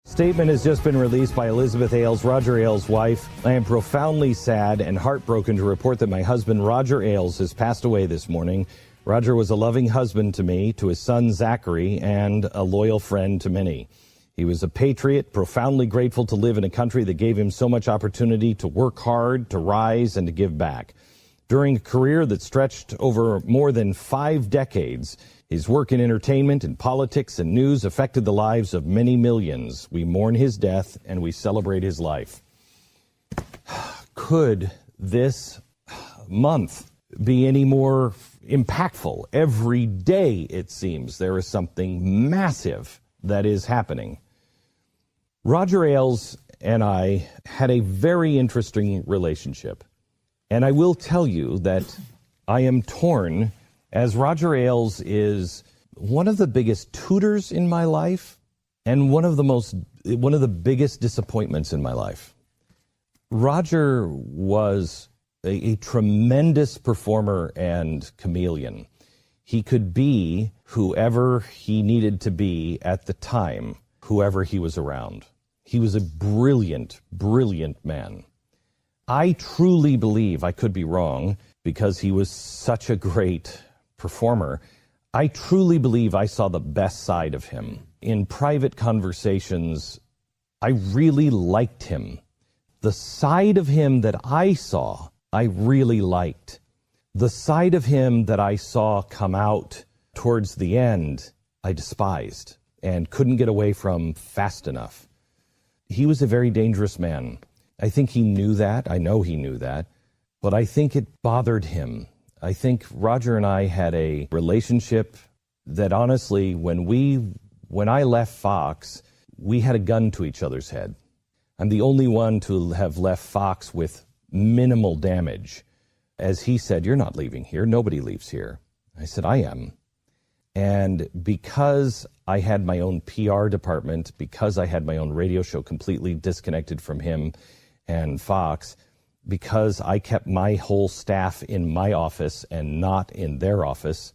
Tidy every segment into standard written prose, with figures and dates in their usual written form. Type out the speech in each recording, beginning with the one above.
Statement has just been released by Elizabeth Ailes, Roger Ailes' wife. I am profoundly sad and heartbroken to report that my husband, Roger Ailes, has passed away this morning. Roger was a loving husband to me, to his son Zachary, and a loyal friend to many. He was a patriot, profoundly grateful to live in a country that gave him so much opportunity to work hard, to rise, and to give back. During a career that stretched over more than 5 decades, his work in entertainment and politics and news affected the lives of many millions. We mourn his death and we celebrate his life. Could this month be any more impactful? Every day, it seems, there is something massive that is happening. Roger Ailes and I had a very interesting relationship. And I will tell you that I am torn, as Roger Ailes is one of the biggest tutors in my life and one of the biggest disappointments in my life. Roger was a tremendous performer and chameleon. He could be whoever he needed to be at the time, whoever he was around. He was a brilliant, brilliant man. I truly believe, I could be wrong, because he was such a great performer, I truly believe I saw the best side of him. In private conversations, I really liked him. The side of him that I saw, I really liked. The side of him that I saw come out towards the end, I despised and couldn't get away from fast enough. He was a very dangerous man. I think he knew that. I know he knew that. But I think it bothered him. I think Roger and I had a relationship that honestly, when I left Fox, we had a gun to each other's head. I'm the only one to have left Fox with minimal damage. As he said, "You're not leaving here. Nobody leaves here." I said, "I am." And because I had my own PR department, because I had my own radio show completely disconnected from him and Fox, because I kept my whole staff in my office and not in their office,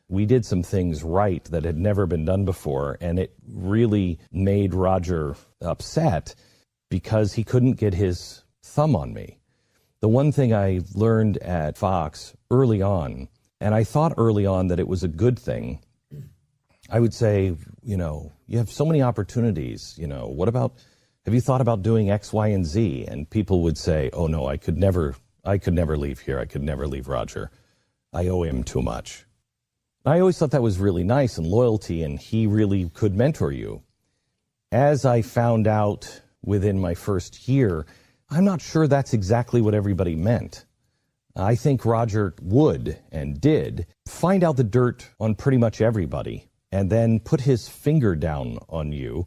we did some things right that had never been done before, and it really made Roger upset because he couldn't get his thumb on me. The one thing I learned at Fox early on, and I thought early on that it was a good thing, I would say, you have so many opportunities, have you thought about doing X, Y, and Z? And people would say, "Oh no, I could never leave here. I could never leave Roger. I owe him too much." I always thought that was really nice and loyalty, and he really could mentor you. As I found out within my first year, I'm not sure that's exactly what everybody meant. I think Roger would and did find out the dirt on pretty much everybody and then put his finger down on you,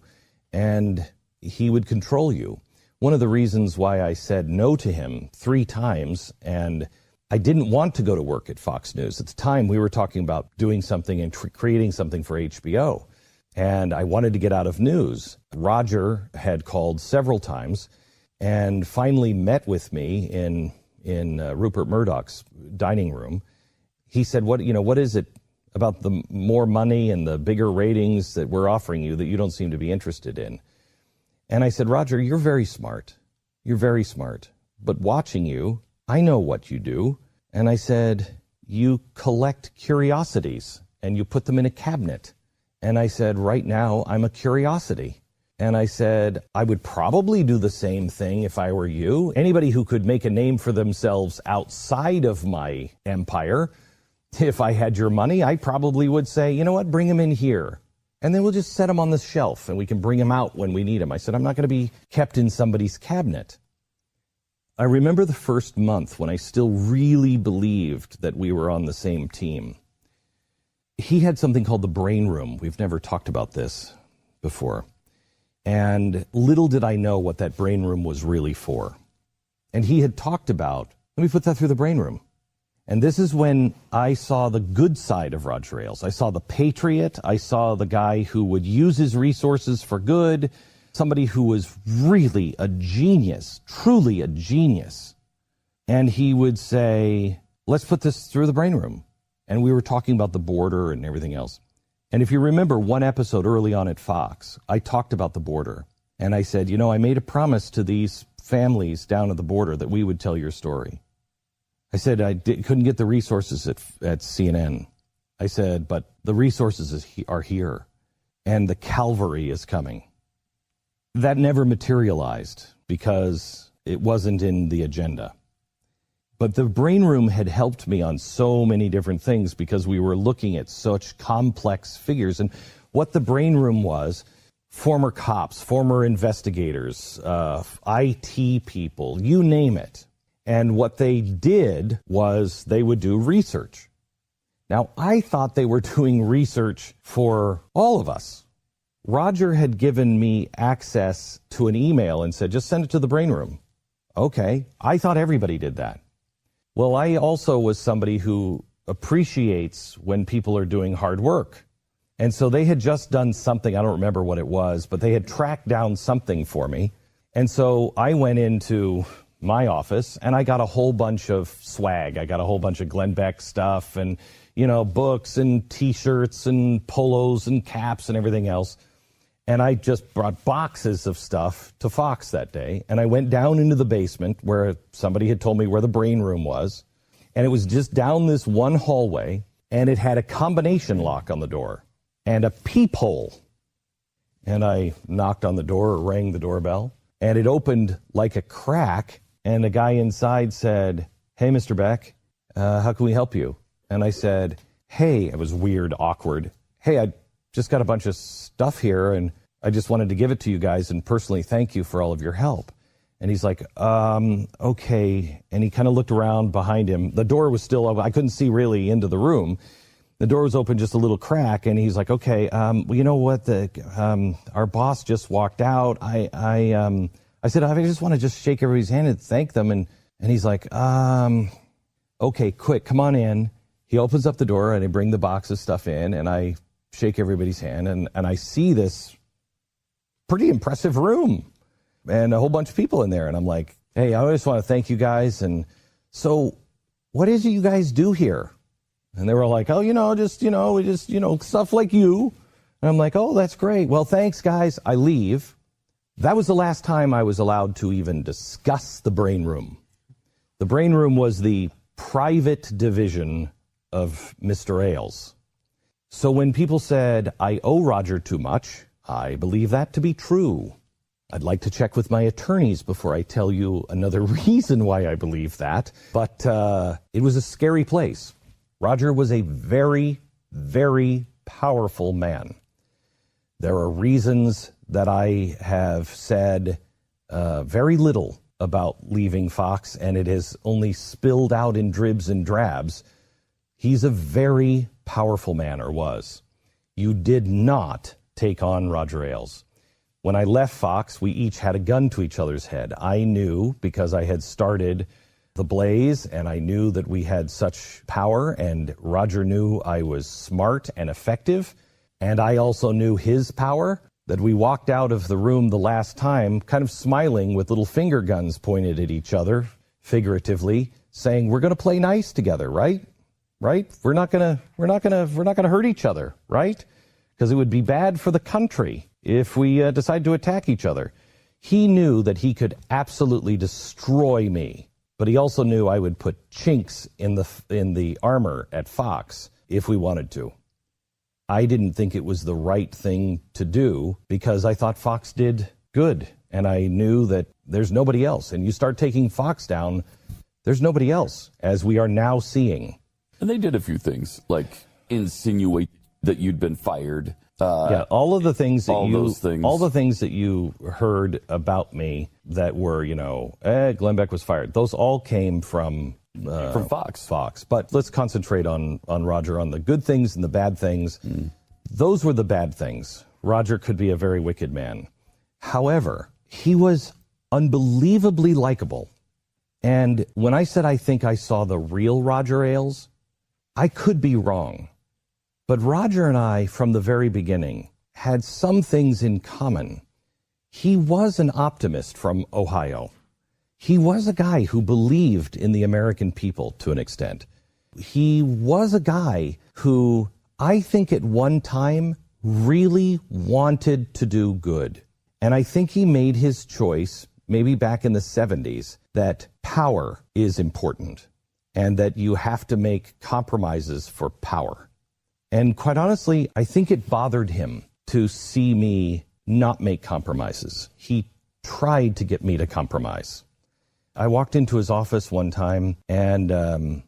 and he would control you. One of the reasons why I said no to him 3 times, and I didn't want to go to work at Fox News. At the time, we were talking about doing something and creating something for HBO, and I wanted to get out of news. Roger had called several times and finally met with me in Rupert Murdoch's dining room. He said, what is it about the more money and the bigger ratings that we're offering you that you don't seem to be interested in? And I said, "Roger, you're very smart. You're very smart. But watching you, I know what you do." And I said, "You collect curiosities and you put them in a cabinet." And I said, "Right now, I'm a curiosity." And I said, "I would probably do the same thing if I were you. Anybody who could make a name for themselves outside of my empire, if I had your money, I probably would say, you know what, bring him in here. And then we'll just set him on the shelf and we can bring him out when we need him." I said, "I'm not going to be kept in somebody's cabinet." I remember the first month when I still really believed that we were on the same team. He had something called the brain room. We've never talked about this before. And little did I know what that brain room was really for. And he had talked about, let me put that through the brain room. And this is when I saw the good side of Roger Ailes. I saw the patriot. I saw the guy who would use his resources for good, somebody who was really a genius, truly a genius. And he would say, "Let's put this through the brain room." And we were talking about the border and everything else. And if you remember one episode early on at Fox, I talked about the border. And I said, I made a promise to these families down at the border that we would tell your story. I said, couldn't get the resources at CNN. I said, but the resources are here, and the cavalry is coming. That never materialized because it wasn't in the agenda. But the brain room had helped me on so many different things because we were looking at such complex figures. And what the brain room was, former cops, former investigators, IT people, you name it. And what they did was they would do research. Now, I thought they were doing research for all of us. Roger had given me access to an email and said, just send it to the brain room. Okay, I thought everybody did that. Well, I also was somebody who appreciates when people are doing hard work. And so they had just done something, I don't remember what it was, but they had tracked down something for me. And so I went into my office and I got a whole bunch of swag. I got a whole bunch of Glenn Beck stuff and, books and T-shirts and polos and caps and everything else. And I just brought boxes of stuff to Fox that day. And I went down into the basement where somebody had told me where the brain room was. And it was just down this one hallway. And it had a combination lock on the door and a peephole. And I knocked on the door or rang the doorbell. And it opened like a crack. And a guy inside said, "Hey, Mr. Beck, how can we help you?" And I said, "Hey," it was weird, awkward. "Hey, I just got a bunch of stuff here, and I just wanted to give it to you guys and personally thank you for all of your help." And he's like, okay. And he kind of looked around behind him. The door was still open. I couldn't see really into the room. The door was open just a little crack, and he's like, okay, well, you know what? Our boss just walked out. I said, I just want to just shake everybody's hand and thank them. And he's like, okay, quick, come on in. He opens up the door, and I bring the box of stuff in, and I shake everybody's hand, and I see this pretty impressive room and a whole bunch of people in there. And I'm like, hey, I just want to thank you guys. And so what is it you guys do here? And they were like, oh, we just stuff like you. And I'm like, oh, that's great. Well, thanks, guys. I leave. That was the last time I was allowed to even discuss the brain room. The brain room was the private division of Mr. Ailes. So when people said, I owe Roger too much, I believe that to be true. I'd like to check with my attorneys before I tell you another reason why I believe that. But it was a scary place. Roger was a very, very powerful man. There are reasons that I have said very little about leaving Fox, and it has only spilled out in dribs and drabs. He's a very powerful man, or was. You did not take on Roger Ailes. When I left Fox, we each had a gun to each other's head. I knew, because I had started the Blaze, and I knew that we had such power, and Roger knew I was smart and effective, and I also knew his power, that we walked out of the room the last time kind of smiling with little finger guns pointed at each other, figuratively, saying, we're going to play nice together, right? Right? We're not going to hurt each other, right? Because it would be bad for the country if we decide to attack each other. He knew that he could absolutely destroy me, but he also knew I would put chinks in the armor at Fox if we wanted to. I didn't think it was the right thing to do because I thought Fox did good, and I knew that there's nobody else. And you start taking Fox down, there's nobody else, as we are now seeing. And they did a few things, like insinuate that you'd been fired. Yeah, all of the things that all the things that you heard about me that were, Glenn Beck was fired. Those all came from Fox. But let's concentrate on Roger, on the good things and the bad things. Those were the bad things. Roger could be a very wicked man. However, he was unbelievably likable. And when I said I think I saw the real Roger Ailes, I could be wrong. But Roger and I, from the very beginning, had some things in common. He was an optimist from Ohio. He was a guy who believed in the American people to an extent. He was a guy who, I think at one time, really wanted to do good. And I think he made his choice, maybe back in the 70s, that power is important and that you have to make compromises for power. And quite honestly, I think it bothered him to see me not make compromises. He tried to get me to compromise. I walked into his office one time, and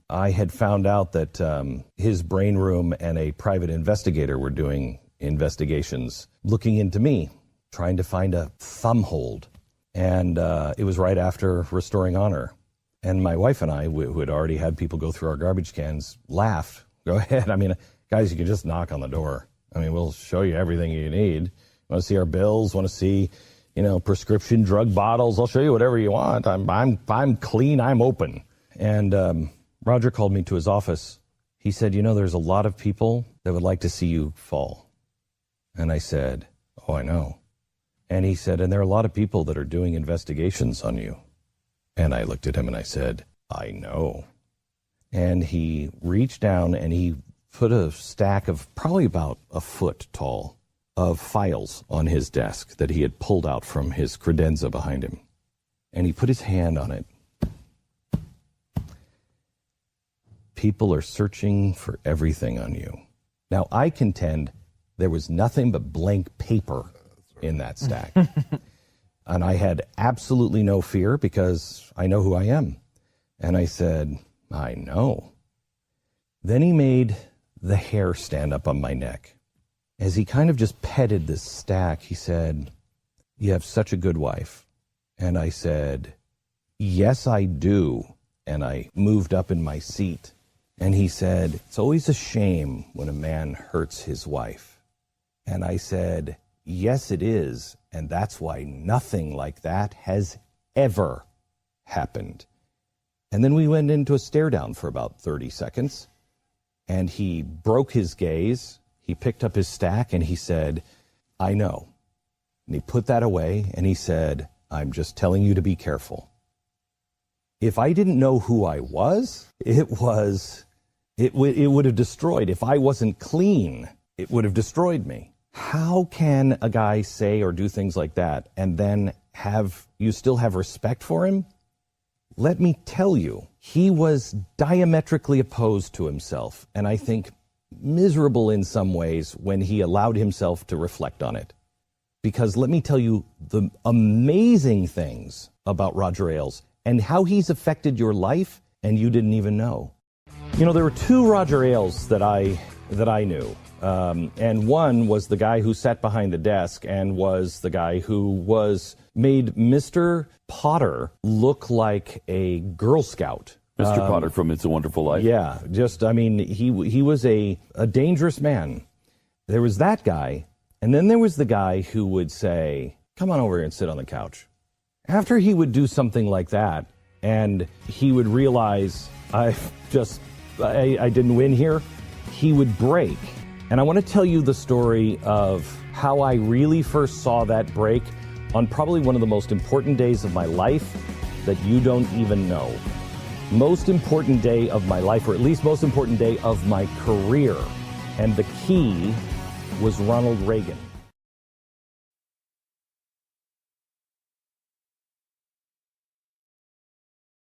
I had found out that his brain room and a private investigator were doing investigations, looking into me, trying to find a thumb hold. And it was right after Restoring Honor. And my wife and I, who had already had people go through our garbage cans, laughed. Go ahead. I mean, guys, you can just knock on the door. I mean, we'll show you everything you need. Want to see our bills? Want to see, prescription drug bottles? I'll show you whatever you want. I'm clean. I'm open. And Roger called me to his office. He said, there's a lot of people that would like to see you fall. And I said, oh, I know. And he said, and there are a lot of people that are doing investigations on you. And I looked at him and I said, I know. And he reached down and he put a stack of probably about a foot tall of files on his desk that he had pulled out from his credenza behind him. And he put his hand on it. People are searching for everything on you. Now, I contend there was nothing but blank paper in that stack. And I had absolutely no fear because I know who I am. And I said, I know. Then he made the hair stand up on my neck. As he kind of just petted this stack, he said, you have such a good wife. And I said, yes, I do. And I moved up in my seat. And he said, it's always a shame when a man hurts his wife. And I said, yes, it is. And that's why nothing like that has ever happened. And then we went into a stare down for about 30 seconds. And he broke his gaze. He picked up his stack and he said, I know. And he put that away and he said, I'm just telling you to be careful. If I didn't know who I was, it would have destroyed. If I wasn't clean, it would have destroyed me. How can a guy say or do things like that and then you still have respect for him? Let me tell you, he was diametrically opposed to himself, and I think miserable in some ways when he allowed himself to reflect on it. Because let me tell you the amazing things about Roger Ailes and how he's affected your life, and you didn't even know. There were two Roger Ailes that I knew. And one was the guy who sat behind the desk and was the guy who made Mr. Potter look like a Girl Scout. Mr. Potter from It's a Wonderful Life. Yeah, he was a dangerous man. There was that guy, and then there was the guy who would say, come on over here and sit on the couch. After he would do something like that, and he would realize, I didn't win here, he would break. And I want to tell you the story of how I really first saw that break on probably one of the most important days of my life that you don't even know. Most important day of my life, or at least most important day of my career. And the key was Ronald Reagan.